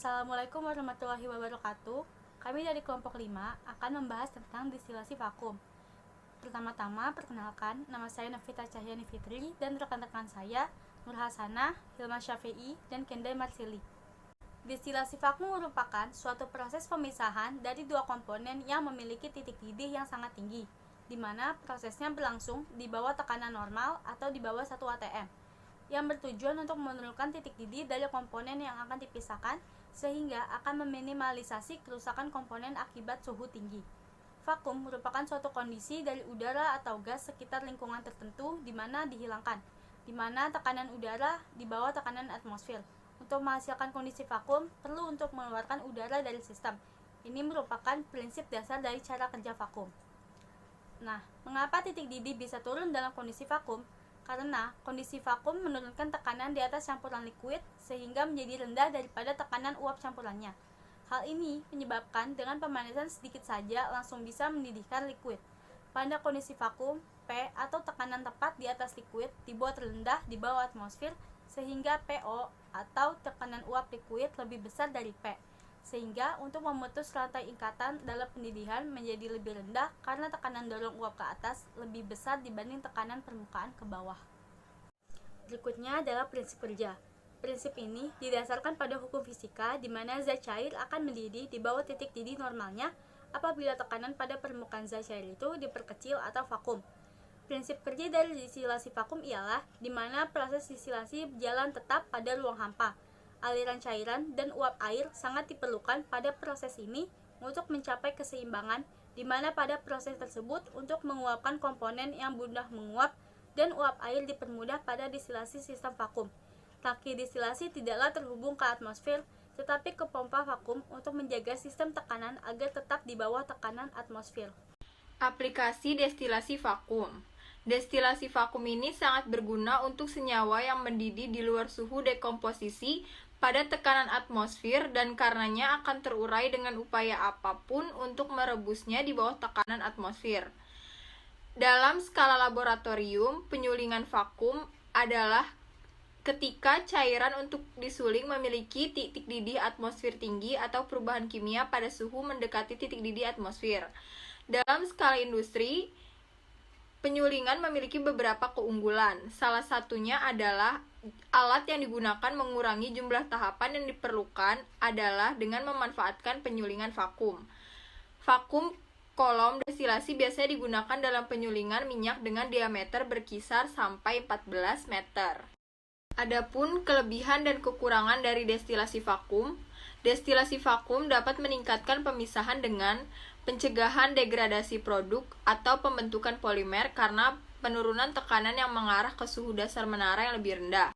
Assalamualaikum warahmatullahi wabarakatuh. Kami dari kelompok 5 akan membahas tentang distilasi vakum. Pertama-tama, perkenalkan, nama saya Nafita Cahyani Fitri dan rekan-rekan saya Nur Hasanah, Hilma Syafi'i, dan Kendai Marsili. Distilasi vakum merupakan suatu proses pemisahan dari dua komponen yang memiliki titik didih yang sangat tinggi, di mana prosesnya berlangsung di bawah tekanan normal atau di bawah 1 atm, yang bertujuan untuk menurunkan titik didih dari komponen yang akan dipisahkan sehingga akan meminimalisasi kerusakan komponen akibat suhu tinggi. Vakum merupakan suatu kondisi dari udara atau gas sekitar lingkungan tertentu di mana dihilangkan, di mana tekanan udara di bawah tekanan atmosfer. Untuk menghasilkan kondisi vakum, perlu untuk mengeluarkan udara dari sistem. Ini merupakan prinsip dasar dari cara kerja vakum. Nah, mengapa titik didih bisa turun dalam kondisi vakum? Karena kondisi vakum menurunkan tekanan di atas campuran liquid sehingga menjadi rendah daripada tekanan uap campurannya. Hal ini menyebabkan dengan pemanasan sedikit saja langsung bisa mendidihkan liquid. Pada kondisi vakum, P atau tekanan tepat di atas liquid dibuat rendah di bawah atmosfer sehingga PO atau tekanan uap liquid lebih besar dari P. Sehingga untuk memutus rantai ikatan dalam pendidihan menjadi lebih rendah karena tekanan dorong uap ke atas lebih besar dibanding tekanan permukaan ke bawah. Berikutnya adalah prinsip kerja. Prinsip ini didasarkan pada hukum fisika di mana zat cair akan mendidih di bawah titik didih normalnya apabila tekanan pada permukaan zat cair itu diperkecil atau vakum. Prinsip kerja dari distilasi vakum ialah di mana proses distilasi berjalan tetap pada ruang hampa. Aliran cairan dan uap air sangat diperlukan pada proses ini untuk mencapai keseimbangan, di mana pada proses tersebut untuk menguapkan komponen yang mudah menguap dan uap air dipermudah pada distilasi sistem vakum. Tangki distilasi tidaklah terhubung ke atmosfer, tetapi ke pompa vakum untuk menjaga sistem tekanan agar tetap di bawah tekanan atmosfer. Aplikasi destilasi vakum. Destilasi vakum ini sangat berguna untuk senyawa yang mendidih di luar suhu dekomposisi pada tekanan atmosfer dan karenanya akan terurai dengan upaya apapun untuk merebusnya di bawah tekanan atmosfer. Dalam skala laboratorium, penyulingan vakum adalah ketika cairan untuk disuling memiliki titik didih atmosfer tinggi atau perubahan kimia pada suhu mendekati titik didih atmosfer. Dalam skala industri, penyulingan memiliki beberapa keunggulan. Salah satunya adalah alat yang digunakan mengurangi jumlah tahapan yang diperlukan adalah dengan memanfaatkan penyulingan vakum. Vakum kolom destilasi biasanya digunakan dalam penyulingan minyak dengan diameter berkisar sampai 14 meter. Adapun kelebihan dan kekurangan dari destilasi vakum dapat meningkatkan pemisahan dengan pencegahan degradasi produk atau pembentukan polimer karena penurunan tekanan yang mengarah ke suhu dasar menara yang lebih rendah.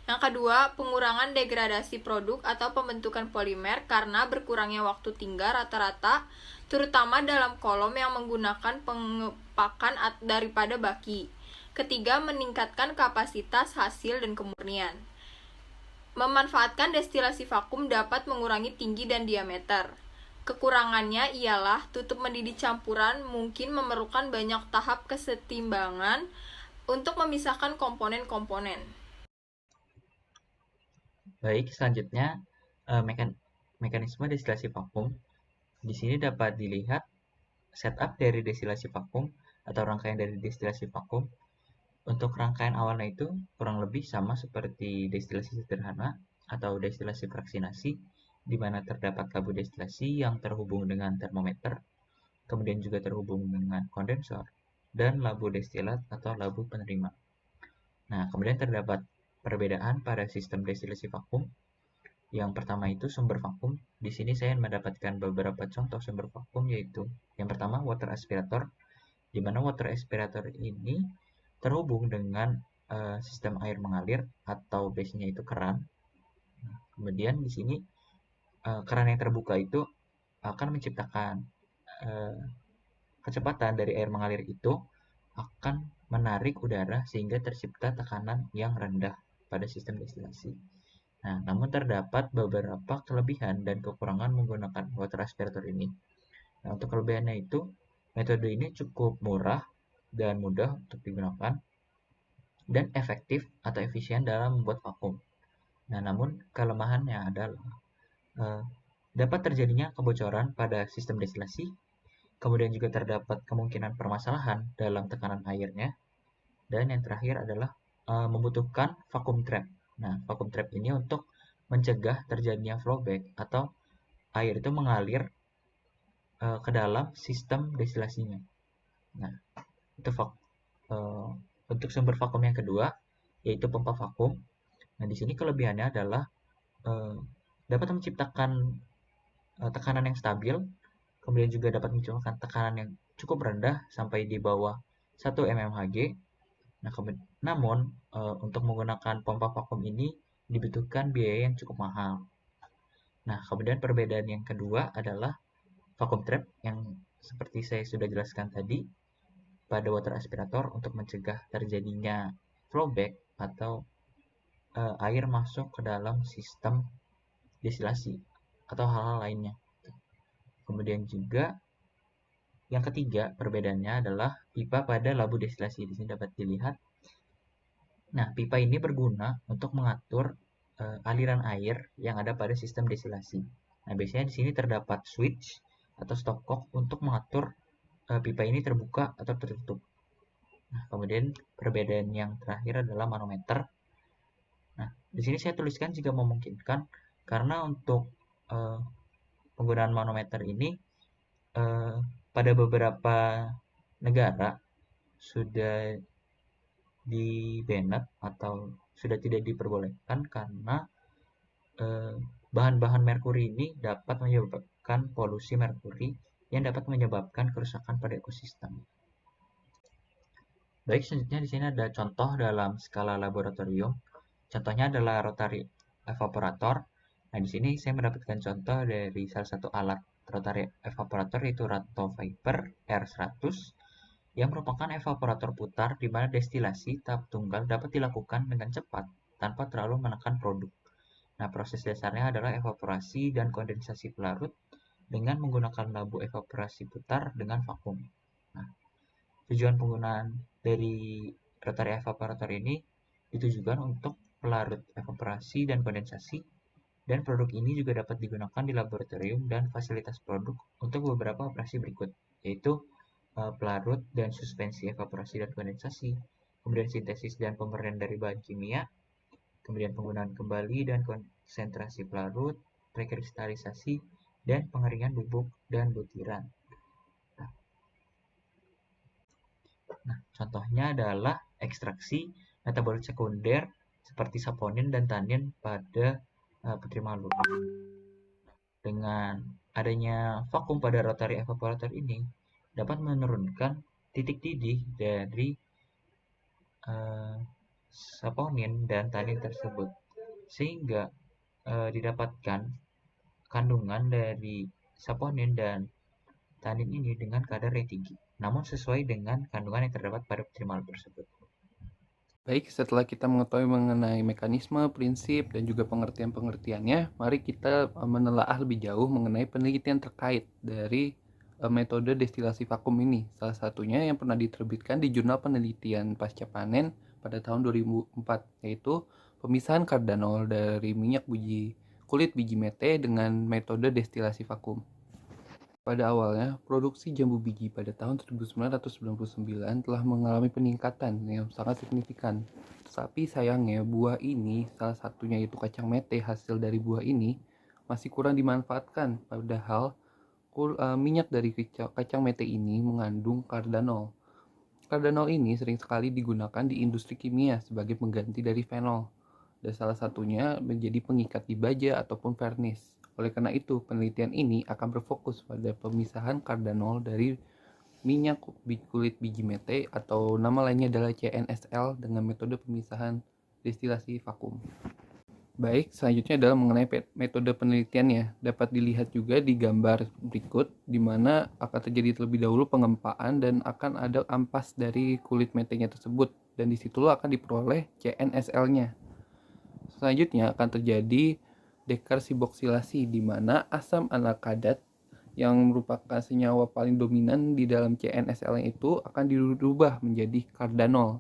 Yang kedua, pengurangan degradasi produk atau pembentukan polimer karena berkurangnya waktu tinggal rata-rata, terutama dalam kolom yang menggunakan pengepakan daripada baki. Ketiga, meningkatkan kapasitas hasil dan kemurnian. Memanfaatkan destilasi vakum dapat mengurangi tinggi dan diameter. Kekurangannya ialah tutup mendidih campuran mungkin memerlukan banyak tahap kesetimbangan untuk memisahkan komponen-komponen. Baik, selanjutnya mekanisme destilasi vakum. Di sini dapat dilihat setup dari destilasi vakum atau rangkaian dari destilasi vakum. Untuk rangkaian awalnya itu kurang lebih sama seperti destilasi sederhana atau destilasi fraksinasi, di mana terdapat labu destilasi yang terhubung dengan termometer, kemudian juga terhubung dengan kondensor, dan labu destilat atau labu penerima. Nah, kemudian terdapat perbedaan pada sistem destilasi vakum. Yang pertama itu sumber vakum. Di sini saya mendapatkan beberapa contoh sumber vakum, yaitu yang pertama water aspirator, di mana water aspirator ini terhubung dengan sistem air mengalir atau base-nya itu keran. Nah, kemudian di sini keran yang terbuka itu akan menciptakan kecepatan dari air mengalir itu akan menarik udara sehingga tercipta tekanan yang rendah pada sistem destilasi. Nah, namun terdapat beberapa kelebihan dan kekurangan menggunakan water aspirator ini. Nah, untuk kelebihannya itu, metode ini cukup murah dan mudah untuk digunakan dan efektif atau efisien dalam membuat vakum. Nah, namun kelemahannya adalah dapat terjadinya kebocoran pada sistem destilasi, kemudian juga terdapat kemungkinan permasalahan dalam tekanan airnya, dan yang terakhir adalah membutuhkan vacuum trap. Nah, vacuum trap ini untuk mencegah terjadinya flowback atau air itu mengalir ke dalam sistem destilasinya. Nah, itu untuk sumber vakum yang kedua, yaitu pompa vakum. Nah, di sini kelebihannya adalah dapat menciptakan tekanan yang stabil, kemudian juga dapat menciptakan tekanan yang cukup rendah sampai di bawah 1 mmHg. Nah, namun untuk menggunakan pompa vakum ini dibutuhkan biaya yang cukup mahal. Nah, kemudian perbedaan yang kedua adalah vacuum trap yang seperti saya sudah jelaskan tadi pada water aspirator untuk mencegah terjadinya flowback atau air masuk ke dalam sistem destilasi atau hal-hal lainnya. Kemudian juga yang ketiga perbedaannya adalah pipa pada labu destilasi. Di sini dapat dilihat. Nah, pipa ini berguna untuk mengatur aliran air yang ada pada sistem destilasi. Nah, biasanya di sini terdapat switch atau stopcock untuk mengatur pipa ini terbuka atau tertutup. Nah, kemudian perbedaan yang terakhir adalah manometer. Nah, di sini saya tuliskan jika memungkinkan, karena untuk penggunaan manometer ini pada beberapa negara sudah di-banned atau sudah tidak diperbolehkan karena bahan-bahan merkuri ini dapat menyebabkan polusi merkuri yang dapat menyebabkan kerusakan pada ekosistem. Baik, selanjutnya di sini ada contoh dalam skala laboratorium. Contohnya adalah rotary evaporator. Nah, di sini saya mendapatkan contoh dari salah satu alat rotary evaporator yaitu Rato Viper R100 yang merupakan evaporator putar di mana destilasi tahap tunggal dapat dilakukan dengan cepat tanpa terlalu menekan produk. Nah, proses dasarnya adalah evaporasi dan kondensasi pelarut dengan menggunakan labu evaporasi putar dengan vakum. Nah, tujuan penggunaan dari rotary evaporator ini ditujukan untuk pelarut evaporasi dan kondensasi, dan produk ini juga dapat digunakan di laboratorium dan fasilitas produk untuk beberapa operasi berikut, yaitu pelarut dan suspensi evaporasi dan kondensasi, kemudian sintesis dan pemurnian dari bahan kimia, kemudian penggunaan kembali dan konsentrasi pelarut, rekristalisasi, dan pengeringan bubuk dan butiran. Nah, contohnya adalah ekstraksi metabolit sekunder seperti saponin dan tanin pada putri malut. Dengan adanya vakum pada rotary evaporator ini dapat menurunkan titik didih dari saponin dan tanin tersebut, sehingga didapatkan kandungan dari saponin dan tanin ini dengan kadar yang tinggi, namun sesuai dengan kandungan yang terdapat pada putri malut tersebut. Baik, setelah kita mengetahui mengenai mekanisme, prinsip, dan juga pengertian-pengertiannya, mari kita menelaah lebih jauh mengenai penelitian terkait dari metode destilasi vakum ini. Salah satunya yang pernah diterbitkan di Jurnal Penelitian Pasca Panen pada tahun 2004, yaitu pemisahan kardanol dari minyak kulit biji mete dengan metode destilasi vakum. Pada awalnya, produksi jambu biji pada tahun 1999 telah mengalami peningkatan yang sangat signifikan. Tetapi sayangnya buah ini, salah satunya yaitu kacang mete hasil dari buah ini, masih kurang dimanfaatkan. Padahal minyak dari kacang mete ini mengandung kardanol. Kardanol ini sering sekali digunakan di industri kimia sebagai pengganti dari fenol, dan salah satunya menjadi pengikat di baja ataupun vernis. Oleh karena itu, penelitian ini akan berfokus pada pemisahan kardanol dari minyak kulit biji mete atau nama lainnya adalah CNSL dengan metode pemisahan destilasi vakum. Baik, selanjutnya adalah mengenai metode penelitiannya. Dapat dilihat juga di gambar berikut, di mana akan terjadi terlebih dahulu pengempaan dan akan ada ampas dari kulit metenya tersebut, dan disitulah akan diperoleh CNSL-nya. Selanjutnya akan terjadi dekarboksilasi, di mana asam anakadat yang merupakan senyawa paling dominan di dalam CNSL itu akan dirubah menjadi kardanol.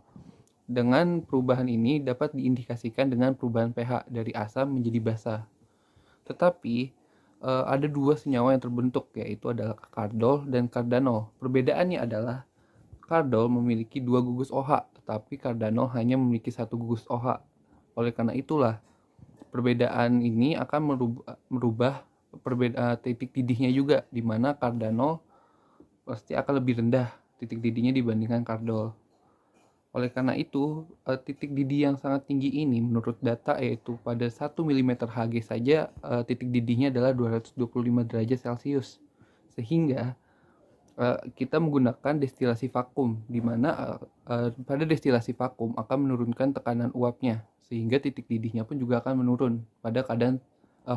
Dengan perubahan ini dapat diindikasikan dengan perubahan pH dari asam menjadi basa. Tetapi ada dua senyawa yang terbentuk, yaitu adalah kardol dan kardanol. Perbedaannya adalah kardol memiliki 2 gugus OH, tetapi kardanol hanya memiliki 1 gugus OH. Oleh karena itulah, perbedaan ini akan merubah titik didihnya juga, di mana kardanol pasti akan lebih rendah titik didihnya dibandingkan kardol. Oleh karena itu, titik didih yang sangat tinggi ini menurut data yaitu pada 1 mm Hg saja titik didihnya adalah 225 derajat Celcius. Sehingga kita menggunakan destilasi vakum, di mana pada destilasi vakum akan menurunkan tekanan uapnya, sehingga titik didihnya pun juga akan menurun pada keadaan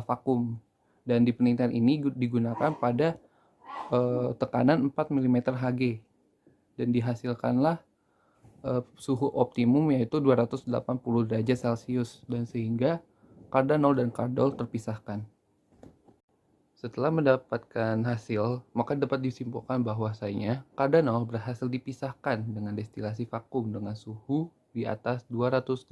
vakum. Dan di penelitian ini digunakan pada tekanan 4 mm Hg, dan dihasilkanlah suhu optimum yaitu 280 derajat Celcius, dan sehingga kardanol dan kardol terpisahkan. Setelah mendapatkan hasil, maka dapat disimpulkan bahwasanya kardanol berhasil dipisahkan dengan destilasi vakum dengan suhu di atas 280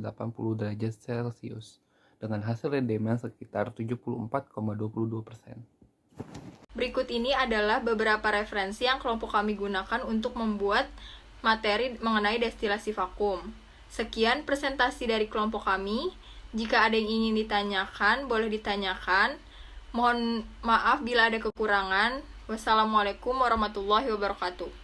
derajat Celcius dengan hasil rendeman sekitar 74,22%. Berikut ini adalah beberapa referensi yang kelompok kami gunakan untuk membuat materi mengenai destilasi vakum. Sekian presentasi dari kelompok kami. Jika ada yang ingin ditanyakan, boleh ditanyakan. Mohon maaf bila ada kekurangan. Wassalamualaikum warahmatullahi wabarakatuh.